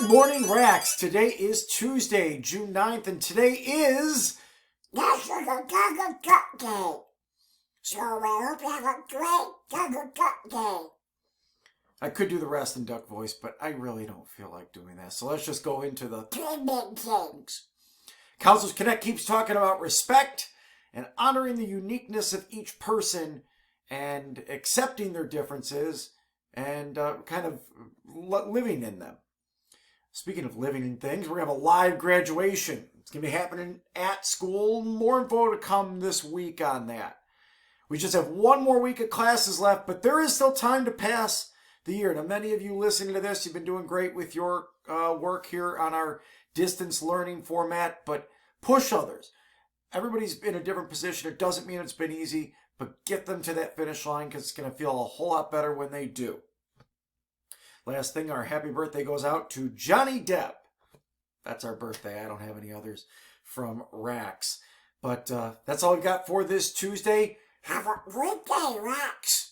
Good morning, Rax. Today is Tuesday, June 9th, and today is National Goggle Duck Day. So I hope you have a great Goggle Duck Day. I could do the rest in duck voice, but I really don't feel like doing that. So let's just go into the Three big things. Counselors Connect keeps talking about respect and honoring the uniqueness of each person and accepting their differences and kind of living in them. Speaking of living in things, we're going to have a live graduation. It's going to be happening at school. More info to come this week on that. We just have one more week of classes left, but there is still time to pass the year. Now, many of you listening to this, you've been doing great with your work here on our distance learning format, but push others. Everybody's in a different position. It doesn't mean it's been easy, but get them to that finish line because it's going to feel a whole lot better when they do. Last thing, our happy birthday goes out to Johnny Depp. That's our birthday. I don't have any others from Rax. But that's all we got for this Tuesday. Have a great day, Rax.